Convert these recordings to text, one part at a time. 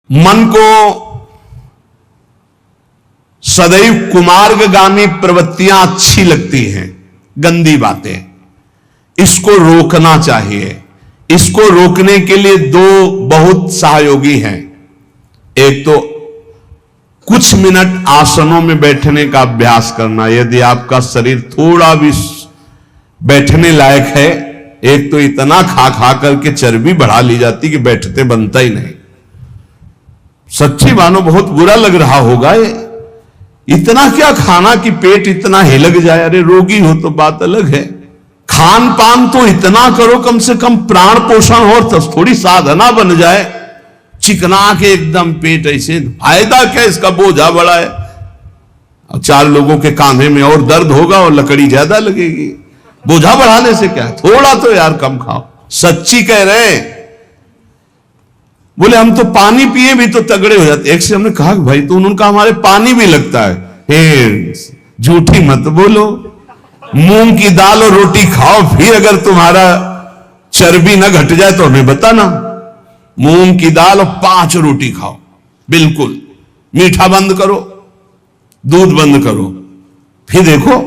मन को सदैव कुमार्गगामी प्रवृत्तियां अच्छी लगती हैं, गंदी बातें, इसको रोकना चाहिए। इसको रोकने के लिए दो बहुत सहयोगी हैं। एक तो कुछ मिनट आसनों में बैठने का अभ्यास करना, यदि आपका शरीर थोड़ा भी बैठने लायक है। एक तो इतना खा खा करके चर्बी बढ़ा ली जाती कि बैठते बनता ही नहीं। सच्ची मानो बहुत बुरा लग रहा होगा ये, इतना क्या खाना कि पेट इतना हिलक जाए। अरे रोगी हो तो बात अलग है, खान पान तो इतना करो कम से कम प्राण पोषण हो, तो थोड़ी साधना बन जाए। चिकना के एकदम पेट ऐसे, फायदा क्या, इसका बोझा बड़ा है। और 4 लोगों के कांधे में और दर्द होगा और लकड़ी ज्यादा लगेगी। बोझा बढ़ाने से क्या है, थोड़ा तो यार कम खाओ। सच्ची कह रहे हैं। बोले हम तो पानी पिए भी तो तगड़े हो जाते। एक से हमने कहा भाई तो उनका हमारे पानी भी लगता है। झूठी मत बोलो, मूंग की दाल और रोटी खाओ, फिर अगर तुम्हारा चर्बी ना घट जाए तो हमें बताना। मूंग की दाल और 5 रोटी खाओ, बिल्कुल मीठा बंद करो, दूध बंद करो, फिर देखो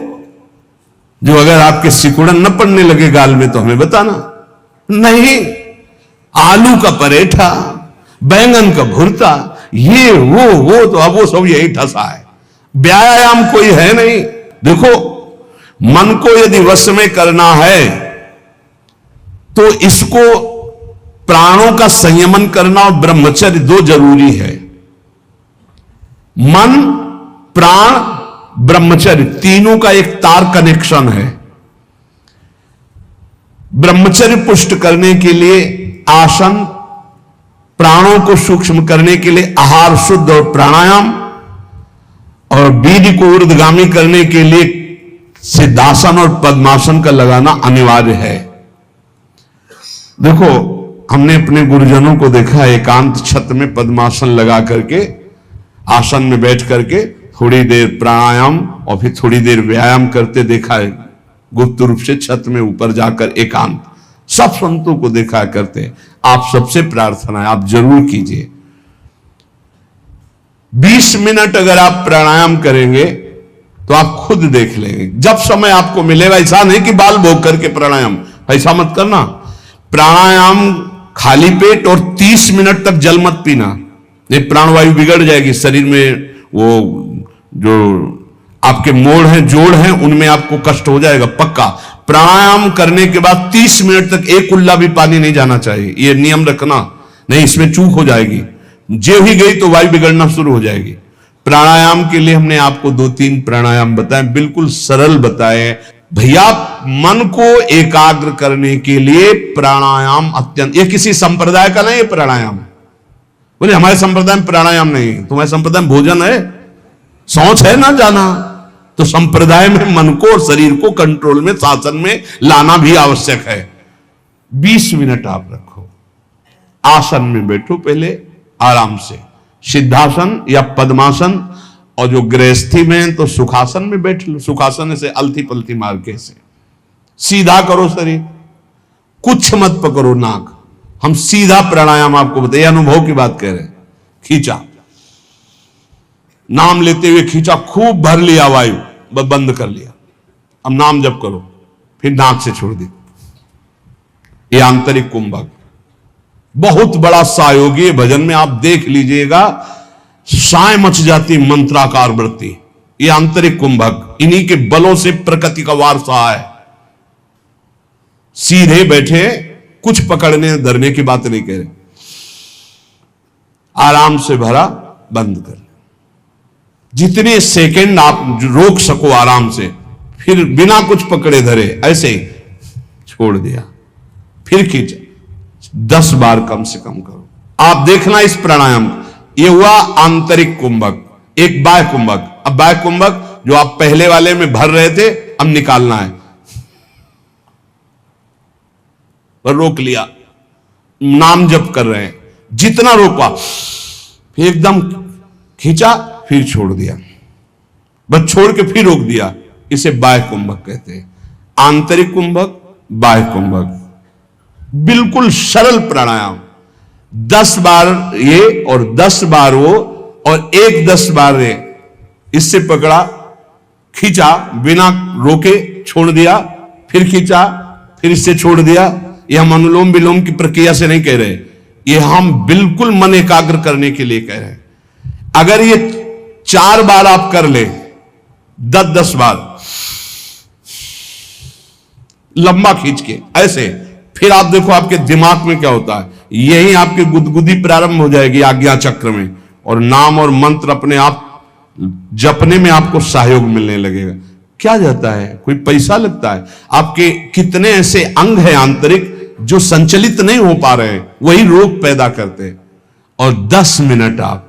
जो अगर आपके सिकुड़न न पड़ने लगे गाल में तो हमें बताना। नहीं, आलू का परेठा, बैंगन का भुर्ता, ये वो तो अब वो सब यही ठसा है। व्यायाम कोई है नहीं। देखो, मन को यदि वश में करना है तो इसको प्राणों का संयमन करना और ब्रह्मचर्य 2 जरूरी है। मन, प्राण, ब्रह्मचर्य तीनों का एक तार कनेक्शन है। ब्रह्मचर्य पुष्ट करने के लिए आसन, प्राणों को सूक्ष्म करने के लिए आहार शुद्ध और प्राणायाम, और बीज को ऊर्ध्वगामी करने के लिए सिद्धासन और पद्मासन का लगाना अनिवार्य है। देखो, हमने अपने गुरुजनों को देखा एकांत छत में पद्मासन लगा करके, आसन में बैठ करके थोड़ी देर प्राणायाम और फिर थोड़ी देर व्यायाम करते देखा है। गुप्त रूप से छत में ऊपर जाकर एकांत, सब संतों को देखा करते। आप सबसे प्रार्थना है, आप जरूर कीजिए। 20 मिनट अगर आप प्राणायाम करेंगे तो आप खुद देख लेंगे। जब समय आपको मिलेगा, ऐसा नहीं कि बाल भोग करके प्राणायाम, ऐसा मत करना। प्राणायाम खाली पेट और 30 मिनट तक जल मत पीना, नहीं प्राणवायु बिगड़ जाएगी शरीर में। वो जो आपके मोड़ हैं, जोड़ हैं, उनमें आपको कष्ट हो जाएगा पक्का। प्राणायाम करने के बाद 30 मिनट तक एक कुल्ला भी पानी नहीं जाना चाहिए, ये नियम रखना, नहीं इसमें चूक हो जाएगी। जो ही गई तो वायु बिगड़ना शुरू हो जाएगी। प्राणायाम के लिए हमने आपको 2-3 प्राणायाम बताए, बिल्कुल सरल बताए। भैया, मन को एकाग्र करने के लिए प्राणायाम अत्यंत, ये किसी संप्रदाय का नहीं है प्राणायाम। बोले हमारे संप्रदाय में प्राणायाम नहीं, तुम्हारे संप्रदाय में भोजन है, सोच है ना जाना। तो संप्रदाय में मन को और शरीर को कंट्रोल में, शासन में लाना भी आवश्यक है। 20 मिनट आप रखो, आसन में बैठो, पहले आराम से सिद्धासन या पद्मासन, और जो गृहस्थी में तो सुखासन में बैठ लो। सुखासन से अलथी पलथी मार के से सीधा करो शरीर, कुछ मत पकड़ो नाक। हम सीधा प्राणायाम आपको बताइए, अनुभव की बात कह रहे हैं। खींचा, नाम लेते हुए खींचा, खूब भर लिया वायु, बंद कर लिया। अब नाम जप करो, फिर नाक से छोड़ दी। ये आंतरिक कुंभक बहुत बड़ा सहयोगी भजन में आप देख लीजिएगा, साय मच जाती मंत्राकार वृत्ति। ये आंतरिक कुंभक, इन्हीं के बलों से प्रकृति का वारसा है। सीधे बैठे, कुछ पकड़ने धरने की बात नहीं कह रहे। आराम से भरा, बंद कर, जितने सेकंड आप रोक सको आराम से, फिर बिना कुछ पकड़े धरे ऐसे ही छोड़ दिया, फिर खींचा। 10 बार कम से कम करो। आप देखना इस प्राणायाम, ये हुआ आंतरिक कुंभक। एक बाह्य कुंभक। अब बाह्य कुंभक जो आप पहले वाले में भर रहे थे, अब निकालना है। और रोक लिया, नाम जप कर रहे हैं, जितना रोका, फिर एकदम खींचा, फिर छोड़ दिया, बस छोड़ के फिर रोक दिया। इसे बाह्य कुंभक कहते हैं। आंतरिक कुंभक, बाह्य कुंभक, बिल्कुल सरल प्राणायाम। 10 बार ये और 10 बार वो और एक 10 बार ये, इससे पकड़ा, खींचा, बिना रोके छोड़ दिया, फिर खींचा, फिर इससे छोड़ दिया। यह हम अनुलोम विलोम की प्रक्रिया से नहीं कह रहे, ये हम बिल्कुल मन एकाग्र करने के लिए कह रहे हैं। अगर ये 4 बार आप कर ले, 10-10 बार लंबा खींच के ऐसे, फिर आप देखो आपके दिमाग में क्या होता है, यही आपकी गुदगुदी प्रारंभ हो जाएगी आज्ञा चक्र में, और नाम और मंत्र अपने आप जपने में आपको सहयोग मिलने लगेगा। क्या जाता है, कोई पैसा लगता है? आपके कितने ऐसे अंग हैं आंतरिक जो संचलित नहीं हो पा रहे हैं, वही रोग पैदा करते हैं। और 10 मिनट आप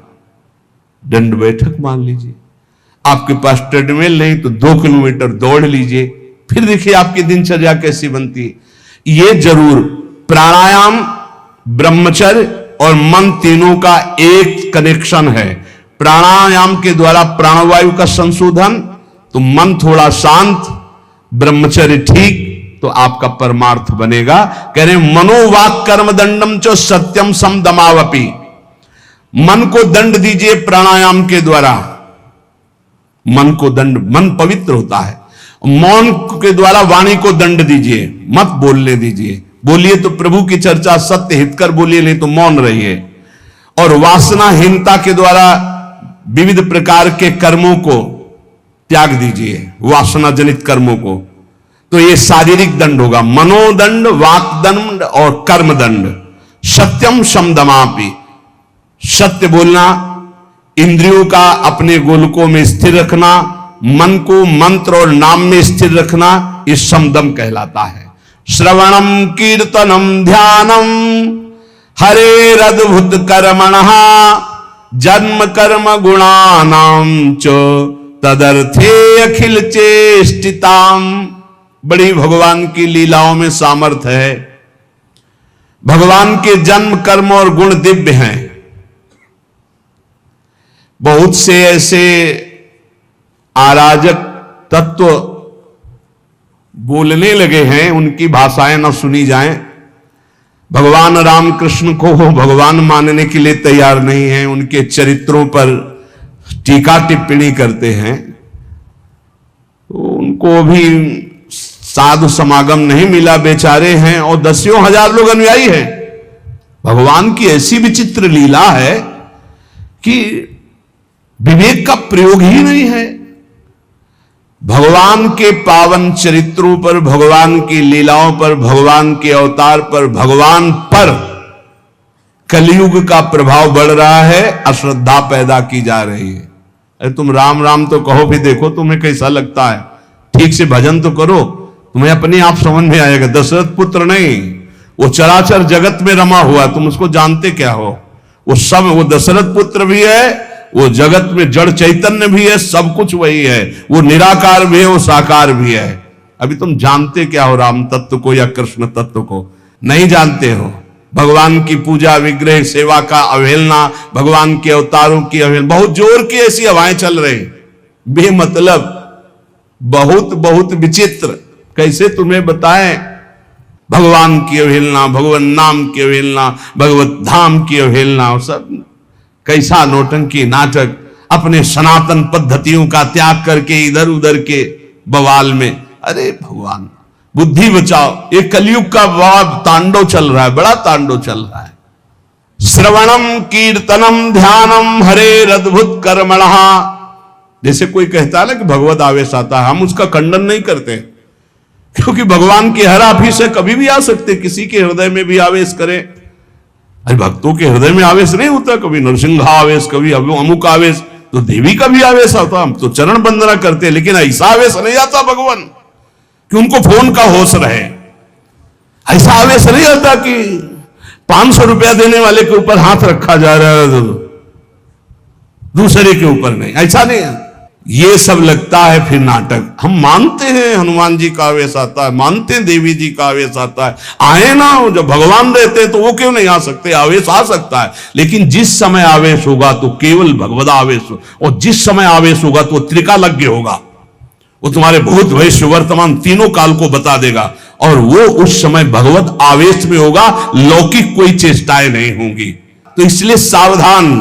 दंड बैठक मान लीजिए, आपके पास ट्रेडमिल नहीं तो 2 किलोमीटर दौड़ लीजिए, फिर देखिए आपकी दिनचर्या कैसी बनती है। ये जरूर प्राणायाम, ब्रह्मचर्य और मन तीनों का एक कनेक्शन है। प्राणायाम के द्वारा प्राणवायु का संशोधन, तो मन थोड़ा शांत, ब्रह्मचर्य ठीक, तो आपका परमार्थ बनेगा। कह रहे मनोवाक कर्म दंडम च सत्यम सम दमावपी। मन को दंड दीजिए प्राणायाम के द्वारा, मन को दंड, मन पवित्र होता है। मौन के द्वारा वाणी को दंड दीजिए, मत बोलने दीजिए, बोलिए तो प्रभु की चर्चा सत्य हितकर बोलिए, नहीं तो मौन रहिए। और वासनाहीनता के द्वारा विविध प्रकार के कर्मों को त्याग दीजिए, वासना जनित कर्मों को। तो ये शारीरिक दंड होगा, मनोदंड, वाकदंड और कर्मदंड। सत्यम शमदमापि, सत्य बोलना, इंद्रियों का अपने गोलकों में स्थिर रखना, मन को मंत्र और नाम में स्थिर रखना, ये समदम कहलाता है। श्रवणम कीर्तनम ध्यानम हरेरद्भुत कर्मणः जन्म कर्म गुणानाम च तदर्थे अखिल चेष्टिताम। बड़ी भगवान की लीलाओं में सामर्थ्य है। भगवान के जन्म कर्म और गुण दिव्य हैं। बहुत से ऐसे अराजक तत्व बोलने लगे हैं, उनकी भाषाएं न सुनी जाएं। भगवान रामकृष्ण को भगवान मानने के लिए तैयार नहीं है, उनके चरित्रों पर टीका टिप्पणी करते हैं, तो उनको भी साधु समागम नहीं मिला, बेचारे हैं, और 10,000 लोग अनुयायी हैं। भगवान की ऐसी विचित्र लीला है कि विवेक का प्रयोग ही नहीं है। भगवान के पावन चरित्रों पर, भगवान की लीलाओं पर, भगवान के अवतार पर, भगवान पर कलयुग का प्रभाव बढ़ रहा है, अश्रद्धा पैदा की जा रही है। अरे तुम राम राम तो कहो, भी देखो तुम्हें कैसा लगता है, ठीक से भजन तो करो, तुम्हें अपने आप समझ में आएगा। दशरथ पुत्र नहीं, वो चराचर जगत में रमा हुआ, तुम उसको जानते क्या हो? वो सब, वो दशरथ पुत्र भी है, वो जगत में जड़ चैतन्य भी है, सब कुछ वही है। वो निराकार भी है, वो साकार भी है। अभी तुम जानते क्या हो राम तत्व को या कृष्ण तत्व को? नहीं जानते हो। भगवान की पूजा, विग्रह सेवा का अवहेलना, भगवान के अवतारों की अवहेलना, बहुत जोर की ऐसी हवाएं चल रही, बेमतलब, बहुत बहुत विचित्र। कैसे तुम्हें बताएं? भगवान की अवहेलना, भगवान नाम की अवहेलना, भगवत धाम की अवहेलना, और सब कैसा नौटंकी नाटक, अपने सनातन पद्धतियों का त्याग करके इधर उधर के बवाल में। अरे भगवान, बुद्धि बचाओ, ये कलयुग का बड़ा तांडव चल रहा है, बड़ा तांडव चल रहा है। श्रवणम कीर्तनम ध्यानम हरेरद्भुत कर्मणः। जैसे कोई कहता है ना कि भगवत आवेश आता है, हम उसका खंडन नहीं करते, क्योंकि भगवान की हर आफिस है, कभी भी आ सकते, किसी के हृदय में भी आवेश करें। अरे भक्तों के हृदय में आवेश नहीं होता, कभी नरसिंह आवेश, कभी अमुक आवेश, तो देवी का भी आवेश आता। हम तो चरण वंदना करते, लेकिन ऐसा आवेश नहीं आता भगवान कि उनको फोन का होश रहे। ऐसा आवेश नहीं आता कि 500 रुपया देने वाले के ऊपर हाथ रखा जा रहा है, दूसरे के ऊपर नहीं, ऐसा नहीं है। ये सब लगता है फिर नाटक। हम मानते हैं हनुमान जी का आवेश आता है, मानते हैं देवी जी का आवेश आता है, आए ना, जब भगवान रहते हैं तो वो क्यों नहीं आ सकते? आवेश आ सकता है, लेकिन जिस समय आवेश होगा तो केवल भगवद आवेश हो, और जिस समय आवेश होगा तो त्रिकालज्ञ होगा, वो तुम्हारे भूत भविष्य वर्तमान तीनों काल को बता देगा। और वो उस समय भगवत आवेश में होगा, लौकिक कोई चेष्टाएं नहीं होंगी। तो इसलिए सावधान,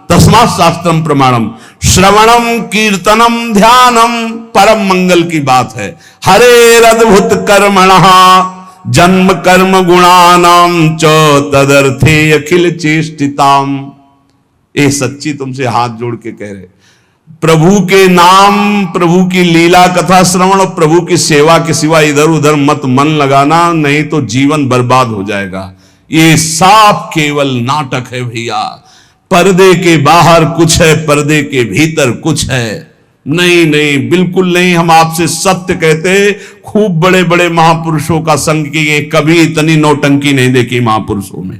तस्मात् शास्त्रम प्रमाणम, श्रवणम कीर्तनम ध्यानम परम मंगल की बात है। हरे अद्भुत कर्मणः जन्म कर्म गुणानाम च तदर्थे अखिल चेष्टिताम। ये सच्ची तुमसे हाथ जोड़ के कह रहे, प्रभु के नाम, प्रभु की लीला कथा श्रवण और प्रभु की सेवा के सिवा इधर उधर मत मन लगाना, नहीं तो जीवन बर्बाद हो जाएगा। ये साफ केवल नाटक है भैया। पर्दे के बाहर कुछ है, पर्दे के भीतर कुछ है। नहीं नहीं, बिल्कुल नहीं। हम आपसे सत्य कहते हैं, खूब बड़े बड़े महापुरुषों का संग किए, कभी इतनी नौटंकी नहीं देखी महापुरुषों में,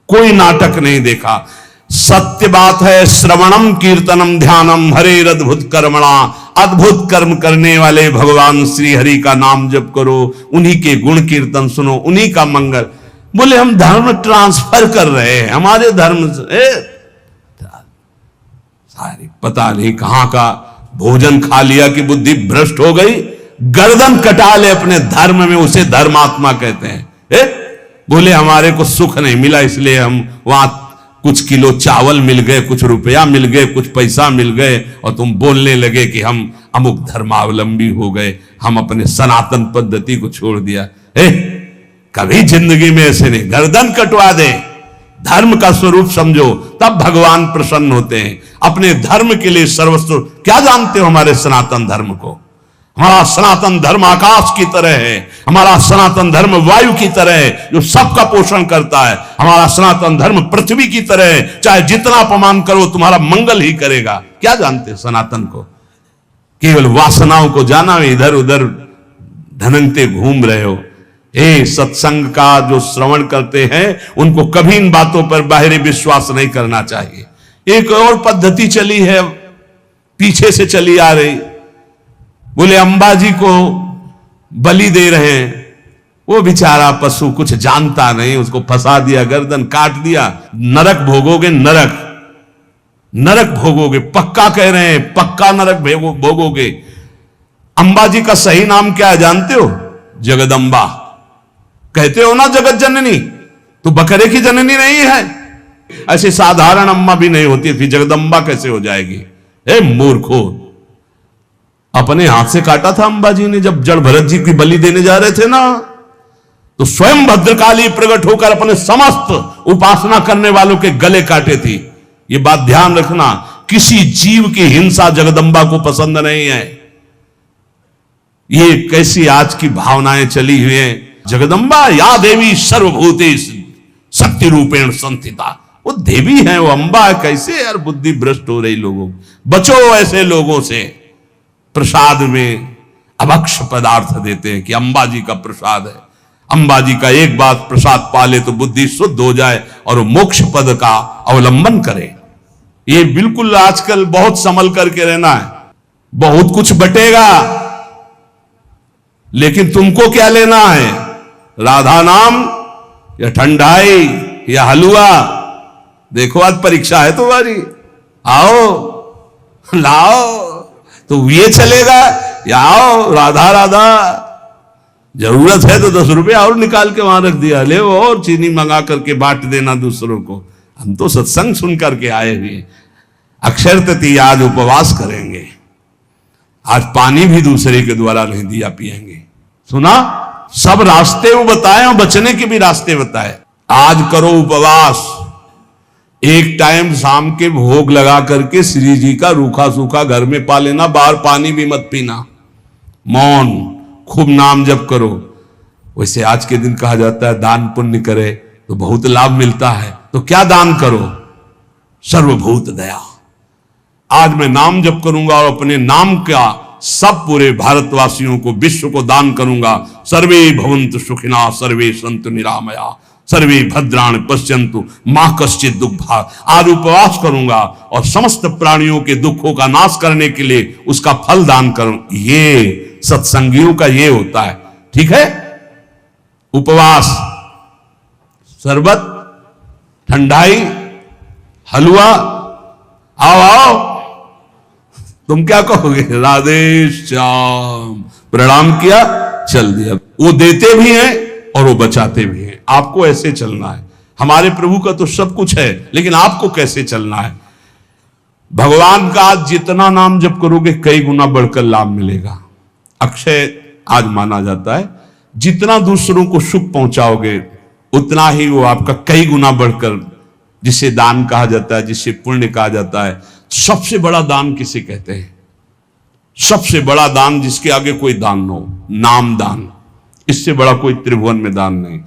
कोई नाटक नहीं देखा। सत्य बात है। श्रवणम कीर्तनम ध्यानम हरे अद्भुत कर्मणा, अद्भुत कर्म करने वाले भगवान श्री हरि का नाम जप करो, उन्हीं के गुण कीर्तन सुनो, उन्हीं का मंगल। बोले हम धर्म ट्रांसफर कर रहे हैं, हमारे धर्म से सारी पता नहीं कहां का भोजन खा लिया कि बुद्धि भ्रष्ट हो गई, गर्दन कटा ले अपने धर्म में, उसे धर्मात्मा कहते हैं। बोले हमारे को सुख नहीं मिला, इसलिए हम वहां कुछ किलो चावल मिल गए, कुछ रुपया मिल गए, कुछ पैसा मिल गए, और तुम बोलने लगे कि हम अमुक धर्मावलंबी हो गए, हम अपने सनातन पद्धति को छोड़ दिया। कभी जिंदगी में ऐसे नहीं, गर्दन कटवा दे, धर्म का स्वरूप समझो, तब भगवान प्रसन्न होते हैं। अपने धर्म के लिए सर्वस्व, क्या जानते हो हमारे सनातन धर्म को? हमारा सनातन धर्म आकाश की तरह है, हमारा सनातन धर्म वायु की तरह है जो सबका पोषण करता है, हमारा सनातन धर्म पृथ्वी की तरह है, चाहे जितना अपमान करो तुम्हारा मंगल ही करेगा। क्या जानते हो सनातन को? केवल वासनाओं को जाना, इधर उधर धनंते घूम रहे हो। सत्संग का जो श्रवण करते हैं उनको कभी इन बातों पर बाहरी विश्वास नहीं करना चाहिए। एक और पद्धति चली है, पीछे से चली आ रही। बोले अंबाजी को बलि दे रहे हैं, वो बेचारा पशु कुछ जानता नहीं, उसको फंसा दिया, गर्दन काट दिया, नरक भोगोगे, नरक नरक भोगोगे, पक्का कह रहे हैं, पक्का नरक भोगोगे। अंबाजी का सही नाम क्या है जानते हो? जगदम्बा कहते हो ना, जगत जननी। तो बकरे की जननी नहीं है, ऐसे साधारण अम्मा भी नहीं होती, फिर जगदम्बा कैसे हो जाएगी? मूर्खो, अपने हाथ से काटा था अंबाजी ने जब जड़ भरत जी की बलि देने जा रहे थे ना, तो स्वयं भद्रकाली प्रकट होकर अपने समस्त उपासना करने वालों के गले काटे थी। ये बात ध्यान रखना, किसी जीव की हिंसा जगदम्बा को पसंद नहीं है। ये कैसी आज की भावनाएं चली हुई हैं। जगदम्बा या देवी सर्वभूतेषु शक्ति रूपेण संस्थिता, वो देवी है, वो अंबा है। कैसे यार बुद्धि भ्रष्ट हो रही लोगों, बचो ऐसे लोगों से। प्रसाद में अभक्ष पदार्थ देते हैं कि अंबाजी का प्रसाद है, अंबाजी का एक बात प्रसाद पाले तो बुद्धि शुद्ध हो जाए और वो मोक्ष पद का अवलंबन करे। ये बिल्कुल आजकल बहुत संभल करके रहना है। बहुत कुछ बटेगा, लेकिन तुमको क्या लेना है? राधा नाम या ठंडाई या हलवा? देखो आज परीक्षा है तुम्हारी, आओ लाओ, तो ये चलेगा या आओ राधा राधा। जरूरत है तो 10 रुपया और निकाल के वहां रख दिया, ले वो और चीनी मंगा करके बांट देना दूसरों को। हम तो सत्संग सुन करके आए हुए। अक्षर तृतीया आज उपवास करेंगे, आज पानी भी दूसरे के द्वारा नहीं दिया पिएंगे। सुना, सब रास्ते वो बताए और बचने के भी रास्ते बताए। आज करो उपवास, एक टाइम शाम के भोग लगा करके श्री जी का रूखा सूखा घर में पा लेना, बाहर पानी भी मत पीना, मौन, खूब नाम जप करो। वैसे आज के दिन कहा जाता है दान पुण्य करे तो बहुत लाभ मिलता है, तो क्या दान करो? सर्वभूत दया। आज मैं नाम जप करूंगा और अपने नाम का सब पूरे भारतवासियों को, विश्व को दान करूंगा। सर्वे भवन्तु सुखिनः, सर्वे सन्तु निरामया, सर्वे भद्राणि पश्यन्तु मा कश्चित् दुःखभाग्। आज उपवास करूंगा और समस्त प्राणियों के दुखों का नाश करने के लिए उसका फल दान करूं। ये सत्संगियों का ये होता है, ठीक है? उपवास, शरबत, ठंडाई, हलवा, आओ आओ। तुम क्या कहोगे? राधे श्याम, प्रणाम किया, चल दिया। वो देते भी हैं और वो बचाते भी हैं। आपको ऐसे चलना है। हमारे प्रभु का तो सब कुछ है, लेकिन आपको कैसे चलना है। भगवान का जितना नाम जप करोगे कई गुना बढ़कर लाभ मिलेगा। अक्षय आज माना जाता है, जितना दूसरों को सुख पहुंचाओगे उतना ही वो आपका कई गुना बढ़कर, जिसे दान कहा जाता है, जिसे पुण्य कहा जाता है। सबसे बड़ा दान किसे कहते हैं? सबसे बड़ा दान जिसके आगे कोई दान न हो, नाम दान। इससे बड़ा कोई त्रिभुवन में दान नहीं।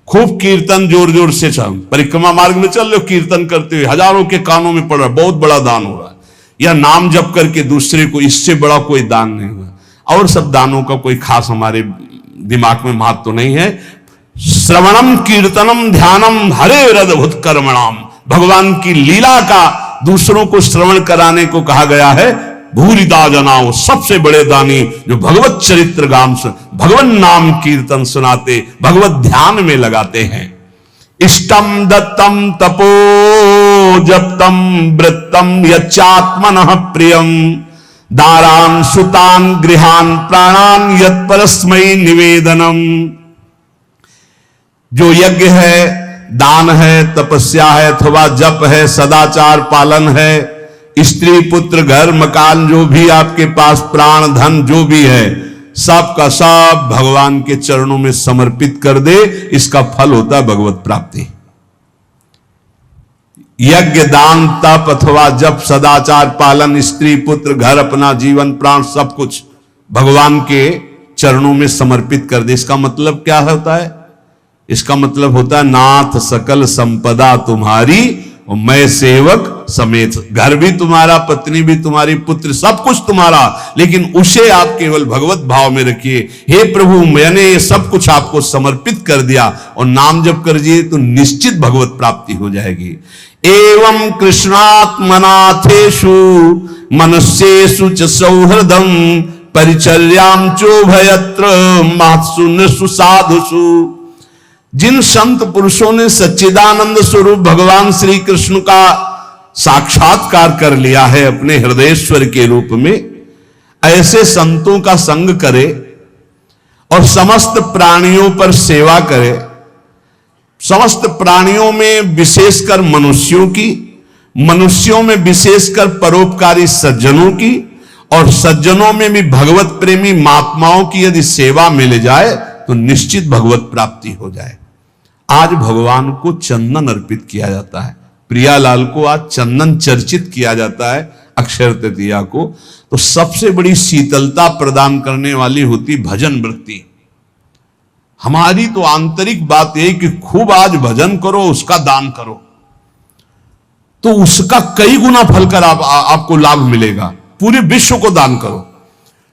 खूब कीर्तन जोर जोर से चल, परिक्रमा मार्ग में चल लो, कीर्तन करते हुए हजारों के कानों में पड़ रहा है, बहुत बड़ा दान हो रहा है। या नाम जप करके दूसरे को, इससे बड़ा कोई दान नहीं हुआ। और सब दानों का कोई खास हमारे दिमाग में महत्व तो नहीं है। श्रवणम कीर्तनम ध्यानम हरे रदभुत कर्मणाम, भगवान की लीला का दूसरों को श्रवण कराने को कहा गया है। भूरिदा जनाओ, सबसे बड़े दानी जो भगवत चरित्र गान से भगवान नाम कीर्तन सुनाते, भगवत ध्यान में लगाते हैं। इष्टम दत्तम तपो जप्तम वृत्तम यच्चात्मनः प्रियम, दारान सुतान गृहान प्राणान यत् परस्मै निवेदनम। जो यज्ञ है, दान है, तपस्या है, अथवा जप है, सदाचार पालन है, स्त्री पुत्र घर मकान जो भी आपके पास, प्राण धन जो भी है, सब का सब भगवान के चरणों में समर्पित कर दे, इसका फल होता है भगवत प्राप्ति। यज्ञ दान तप अथवा जप सदाचार पालन, स्त्री पुत्र घर अपना जीवन प्राण सब कुछ भगवान के चरणों में समर्पित कर दे। इसका मतलब क्या होता है? इसका मतलब होता है नाथ सकल संपदा तुम्हारी और मैं सेवक समेत। घर भी तुम्हारा, पत्नी भी तुम्हारी, पुत्र सब कुछ तुम्हारा, लेकिन उसे आप केवल भगवत भाव में रखिए। हे प्रभु, मैंने ये सब कुछ आपको समर्पित कर दिया, और नाम जप कर दिए तो निश्चित भगवत प्राप्ति हो जाएगी। एवं कृष्णात्मनाथेषु मनुष्येषु च सौहृदम परिचर्यां चोभयत्र महत्सु साधुषु। जिन संत पुरुषों ने सच्चिदानंद स्वरूप भगवान श्री कृष्ण का साक्षात्कार कर लिया है अपने हृदयेश्वर के रूप में, ऐसे संतों का संग करे और समस्त प्राणियों पर सेवा करे। समस्त प्राणियों में विशेषकर मनुष्यों की, मनुष्यों में विशेषकर परोपकारी सज्जनों की, और सज्जनों में भी भगवत प्रेमी महात्माओं की यदि सेवा मिल जाए तो निश्चित भगवत प्राप्ति हो जाए। आज भगवान को चंदन अर्पित किया जाता है, प्रियालाल को आज चंदन चर्चित किया जाता है अक्षय तृतीया को। तो सबसे बड़ी शीतलता प्रदान करने वाली होती भजन वृत्ति। हमारी तो आंतरिक बात यह कि खूब आज भजन करो, उसका दान करो, तो उसका कई गुना फल कर आपको लाभ मिलेगा। पूरे विश्व को दान करो,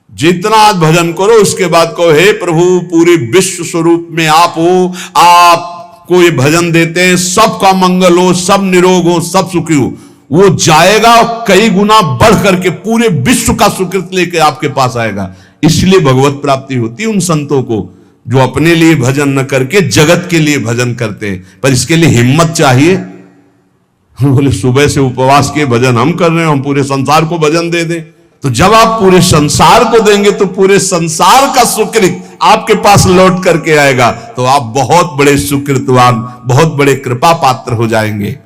जितना आज भजन करो उसके बाद कहो हे प्रभु, पूरे विश्व स्वरूप में आप हो, आपको ये भजन देते हैं, सबका मंगल हो, सब निरोग हो, सब सुखी हो। वो जाएगा कई गुना बढ़ करके पूरे विश्व का सुकृत लेके आपके पास आएगा। इसलिए भगवत प्राप्ति होती है उन संतों को जो अपने लिए भजन न करके जगत के लिए भजन करते हैं। पर इसके लिए हिम्मत चाहिए। बोले सुबह से उपवास के भजन हम कर रहे हैं, हम पूरे संसार को भजन दे दें। तो जब आप पूरे संसार को देंगे तो पूरे संसार का सुकृत आपके पास लौट करके आएगा, तो आप बहुत बड़े सुकृतवान, बहुत बड़े कृपा पात्र हो जाएंगे।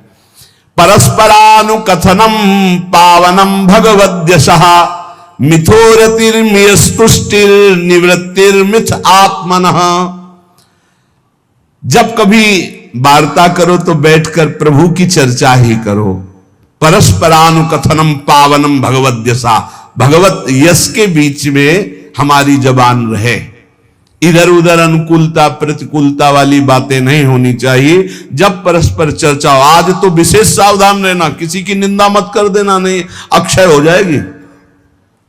परस्परानुकथनम पावनम भगवद्यशः मिथोरतिर्मियस्तुष्टिर निवृत्तिर्मिथ आत्मनः। जब कभी वार्ता करो तो बैठकर प्रभु की चर्चा ही करो। परस्परानुकथनम पावनम भगवद्यशा, भगवत यश के बीच में हमारी जबान रहे। इधर उधर अनुकूलता प्रतिकूलता वाली बातें नहीं होनी चाहिए। जब परस्पर चर्चा हो, आज तो विशेष सावधान रहना, किसी की निंदा मत कर देना, नहीं अक्षय हो जाएगी,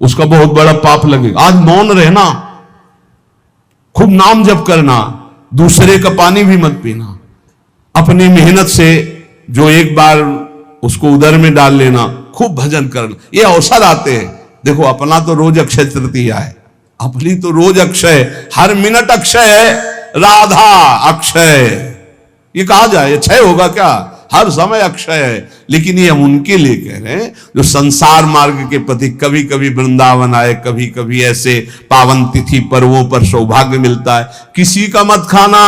उसका बहुत बड़ा पाप लगेगा। आज मौन रहना, खूब नाम जप करना, दूसरे का पानी भी मत पीना, अपनी मेहनत से जो एक बार उसको उदर में डाल लेना, खूब भजन करना। ये अवसर आते हैं। देखो अपना तो रोज अक्षय तृतीया है, अपनी तो रोज अक्षय, हर मिनट अक्षय है। राधा अक्षय, ये कहा जाए, क्षय होगा क्या? हर समय अक्षय है। लेकिन ये हम उनके लिए कह रहे हैं जो संसार मार्ग के प्रति कभी कभी वृंदावन आए, कभी कभी ऐसे पावन तिथि पर्वों पर सौभाग्य मिलता है। किसी का मत खाना,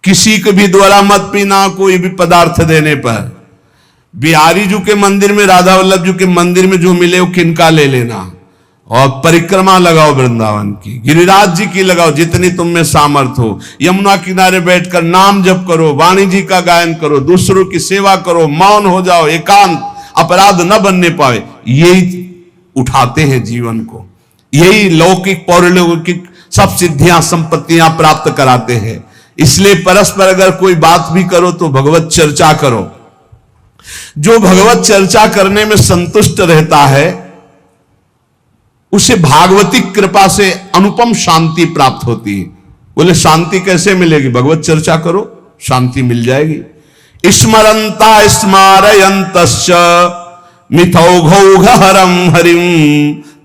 किसी के भी द्वारा मत पीना, कोई भी पदार्थ देने पर। बिहारी जी के मंदिर में, राधा वल्लभ जी के मंदिर में जो मिले वो किनका ले लेना, और परिक्रमा लगाओ वृंदावन की, गिरिराज जी की लगाओ, जितनी तुम में सामर्थ हो। यमुना किनारे बैठकर नाम जप करो, वाणी जी का गायन करो, दूसरों की सेवा करो, मौन हो जाओ, एकांत, अपराध न बनने पाए। यही उठाते हैं जीवन को, यही लौकिक पौरलौकिक सब सिद्धियां संपत्तियां प्राप्त कराते हैं। इसलिए परस्पर अगर कोई बात भी करो तो भगवत चर्चा करो। जो भगवत चर्चा करने में संतुष्ट रहता है उसे भागवती कृपा से अनुपम शांति प्राप्त होती है। बोले शांति कैसे मिलेगी? भगवत चर्चा करो, शांति मिल जाएगी। स्मरंता स्मारयंतश्च मिथौघौघहरं हरिं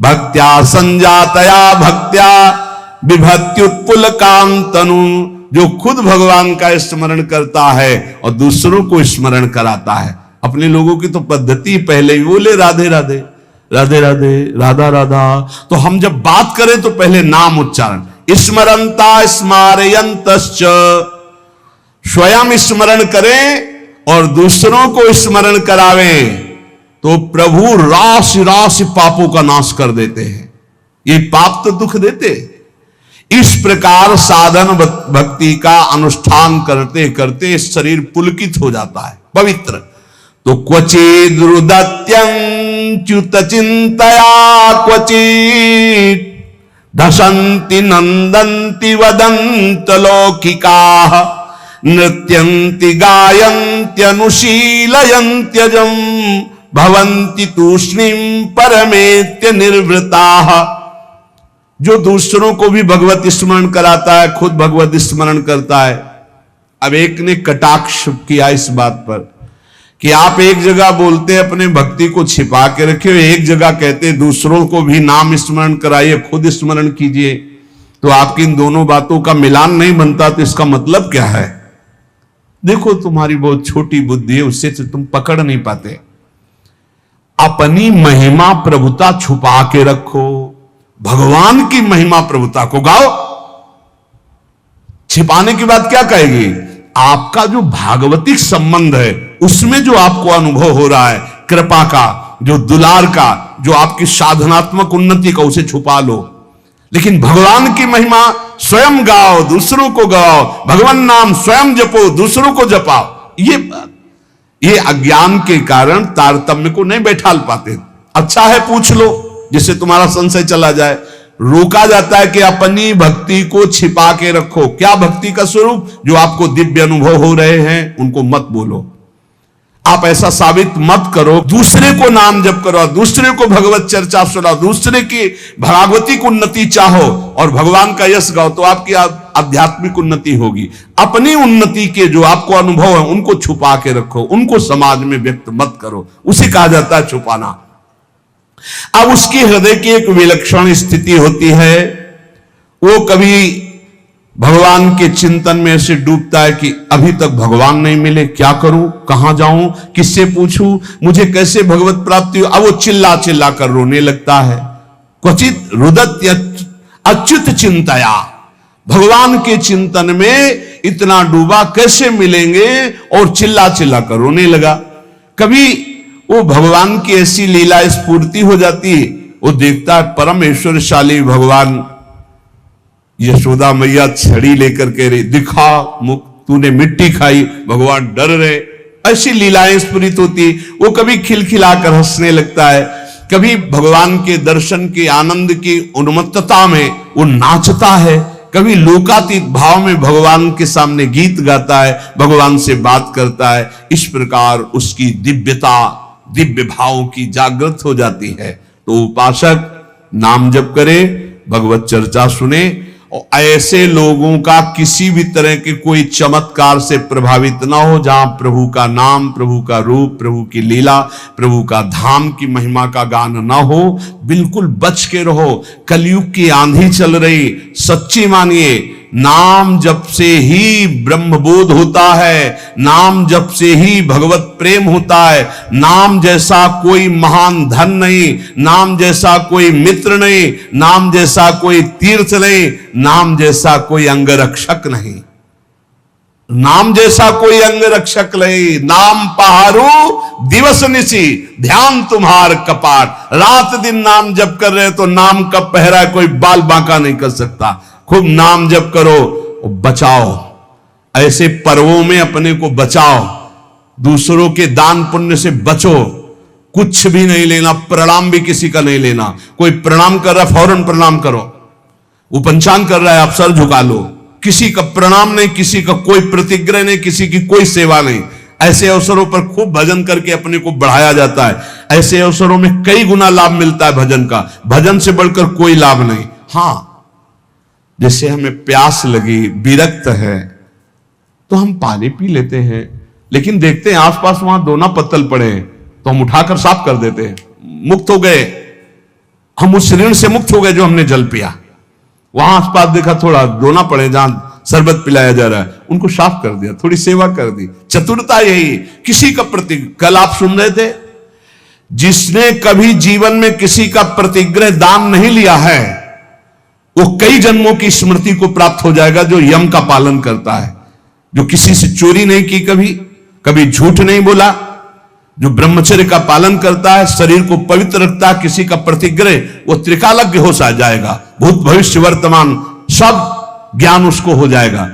भक्त्या संजातया भक्त्या बिभत्युत्पुलकांतनु। जो खुद भगवान का स्मरण करता है और दूसरों को स्मरण कराता है। अपने लोगों की तो पद्धति पहले ही बोले राधे राधे, राधे राधे, राधा राधा। तो हम जब बात करें तो पहले नाम उच्चारण। स्मरंता स्मारयंतश्च, स्वयं स्मरण करें और दूसरों को स्मरण करावें तो प्रभु राशि राशि पापों का नाश कर देते हैं। ये पाप तो दुख देते। इस प्रकार साधन भक्ति का अनुष्ठान करते करते शरीर पुलकित हो जाता है, पवित्र। तो क्वचिद रुदत्यंच्युत चिंतया क्वचित धसंति नंदंति वदंत लौकिकाः नृत्यंति गायन्ति अनुशीलयन्त्यजं भवन्ति तूष्णीं परमेत्य निर्वृताः। जो दूसरों को भी भगवत स्मरण कराता है, खुद भगवत स्मरण करता है। अब एक ने कटाक्ष किया इस बात पर कि आप एक जगह बोलते अपने भक्ति को छिपा के रखे हो, एक जगह कहते दूसरों को भी नाम स्मरण कराइए, खुद स्मरण कीजिए। तो आपकी इन दोनों बातों का मिलान नहीं बनता, तो इसका मतलब क्या है? देखो तुम्हारी बहुत छोटी बुद्धि है, उससे तुम पकड़ नहीं पाते। अपनी महिमा प्रभुता छुपा के रखो, भगवान की महिमा प्रभुता को गाओ। छिपाने की बात क्या कहेगी? आपका जो भागवतिक संबंध है उसमें जो आपको अनुभव हो रहा है, कृपा का, जो दुलार का, जो आपकी साधनात्मक उन्नति का, उसे छुपा लो। लेकिन भगवान की महिमा स्वयं गाओ, दूसरों को गाओ। भगवान नाम स्वयं जपो, दूसरों को जपाओ। ये अज्ञान के कारण तारतम्य को नहीं बैठाल पाते। अच्छा है पूछ लो जिससे तुम्हारा संशय चला जाए। रोका जाता है कि अपनी भक्ति को छिपा के रखो। क्या भक्ति का स्वरूप? जो आपको दिव्य अनुभव हो रहे हैं उनको मत बोलो। आप ऐसा साबित मत करो। दूसरे को नाम जप करो, दूसरे को भगवत चर्चा सुनाओ, दूसरे की भागवतिक उन्नति चाहो और भगवान का यश गाओ, तो आपकी आध्यात्मिक उन्नति होगी। अपनी उन्नति के जो आपको अनुभव है उनको छुपा के रखो, उनको समाज में व्यक्त मत करो। उसे कहा जाता है छुपाना। अब उसकी हृदय की एक विलक्षण स्थिति होती है। वो कभी भगवान के चिंतन में ऐसे डूबता है कि अभी तक भगवान नहीं मिले, क्या करूं, कहां जाऊं, किससे पूछूं, मुझे कैसे भगवत प्राप्ति हो। अब वो चिल्ला चिल्ला कर रोने लगता है। क्वचित रुदत्य अच्युत चिंतया, भगवान के चिंतन में इतना डूबा, कैसे मिलेंगे, और चिल्ला चिल्ला कर रोने लगा। कभी वो भगवान की ऐसी लीला स्फूर्ति हो जाती है, वो देखता है परम ऐश्वर्यशाली भगवान, यशोदा मैया छड़ी लेकर कह रही दिखा मुख, तूने मिट्टी खाई, भगवान डर रहे। ऐसी लीलाएं स्फुरित होती। वो कभी खिलखिलाकर हंसने लगता है, कभी भगवान के दर्शन के आनंद की उन्मत्तता में वो नाचता है, कभी लोकातीत भाव में भगवान के सामने गीत गाता है, भगवान से बात करता है। इस प्रकार उसकी दिव्यता, दिव्य भावों की जागृत हो जाती है। तो उपासक नाम जप करे, भगवत चर्चा सुने, और ऐसे लोगों का किसी भी तरह के कोई चमत्कार से प्रभावित ना हो। जहां प्रभु का नाम, प्रभु का रूप, प्रभु की लीला, प्रभु का धाम की महिमा का गान ना हो, बिल्कुल बच के रहो। कलयुग की आंधी चल रही, सच्ची मानिए। नाम जप से ही ब्रह्मबोध होता है, नाम जप से ही भगवत प्रेम होता है। नाम जैसा कोई महान धन नहीं, नाम जैसा कोई मित्र नहीं, नाम जैसा कोई तीर्थ नहीं, नाम जैसा कोई अंगरक्षक नहीं, नाम जैसा कोई अंगरक्षक नहीं। नाम पहारू दिवस निसी, ध्यान तुम्हार कपाट। रात दिन नाम जप कर रहे तो नाम का पहरा कोई बाल बांका नहीं कर सकता। खूब नाम जप करो, बचाओ, ऐसे पर्वों में अपने को बचाओ, दूसरों के दान पुण्य से बचो। कुछ भी नहीं लेना, प्रणाम भी किसी का नहीं लेना। कोई प्रणाम कर रहा फौरन प्रणाम करो, वो पंचांग कर रहा है आप सर झुका लो। किसी का प्रणाम नहीं, किसी का कोई प्रतिग्रह नहीं, किसी की कोई सेवा नहीं। ऐसे अवसरों पर खूब भजन करके अपने को बढ़ाया जाता है। ऐसे अवसरों में कई गुना लाभ मिलता है भजन का, भजन से बढ़कर कोई लाभ नहीं। हां, जैसे हमें प्यास लगी, विरक्त है, तो हम पानी पी लेते हैं, लेकिन देखते हैं आसपास वहां दोना पत्तल पड़े हैं तो हम उठाकर साफ कर देते हैं, मुक्त हो गए। हम उस ऋण से मुक्त हो गए जो हमने जल पिया। वहां आसपास देखा थोड़ा दोना पड़े जहां शरबत पिलाया जा रहा है, उनको साफ कर दिया, थोड़ी सेवा कर दी। चतुरता यही। किसी का प्रति, कल आप सुन रहे थे, जिसने कभी जीवन में किसी का प्रतिग्रह दान नहीं लिया है वो कई जन्मों की स्मृति को प्राप्त हो जाएगा। जो यम का पालन करता है, जो किसी से चोरी नहीं की, कभी झूठ नहीं बोला, जो ब्रह्मचर्य का पालन करता है, शरीर को पवित्र रखता है, किसी का प्रतिग्रह, वो त्रिकालज्ञ हो जाएगा। भूत भविष्य वर्तमान सब ज्ञान उसको हो जाएगा।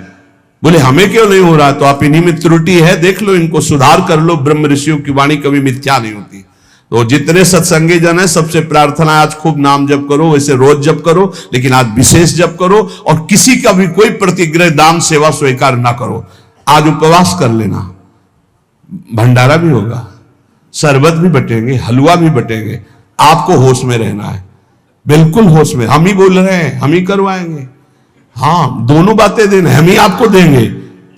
बोले हमें क्यों नहीं हो रहा? तो आप इन्हीं में त्रुटि है, देख लो, इनको सुधार कर लो। ब्रह्म ऋषियों की वाणी कभी मिथ्या नहीं होती। तो जितने सत्संगी जन है, सबसे प्रार्थना है आज खूब नाम जप करो। वैसे रोज जप करो, लेकिन आज विशेष जप करो, और किसी का भी कोई प्रतिग्रह दान सेवा स्वीकार ना करो। आज उपवास कर लेना, भंडारा भी होगा, शरबत भी बटेंगे, हलवा भी बटेंगे। आपको होश में रहना है, बिल्कुल होश में। हम ही बोल रहे हैं, हम ही करवाएंगे। हाँ, दोनों बातें देना, हम ही आपको देंगे,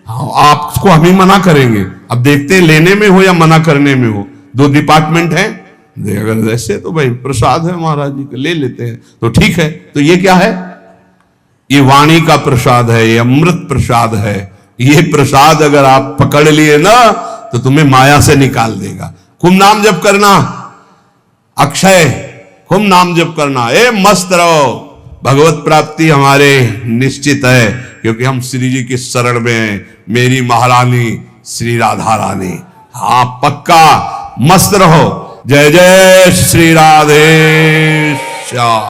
हाँ, आपको हम ही मना करेंगे। अब देखते हैं लेने में हो या मना करने में हो, दो डिपार्टमेंट है। अगर ऐसे तो भाई प्रसाद है महाराज जी का, ले लेते हैं तो ठीक है। तो ये क्या है? ये वाणी का प्रसाद है, ये अमृत प्रसाद है। ये प्रसाद अगर आप पकड़ लिए ना तो तुम्हें माया से निकाल देगा। खूब नाम जप करना, अक्षय, खूब नाम जप करना। मस्त रहो, भगवत प्राप्ति हमारे निश्चित है, क्योंकि हम श्री जी की शरण में हैं। मेरी महारानी श्री राधा रानी। हाँ, पक्का मस्त रहो। जय जय श्री राधे श्याम।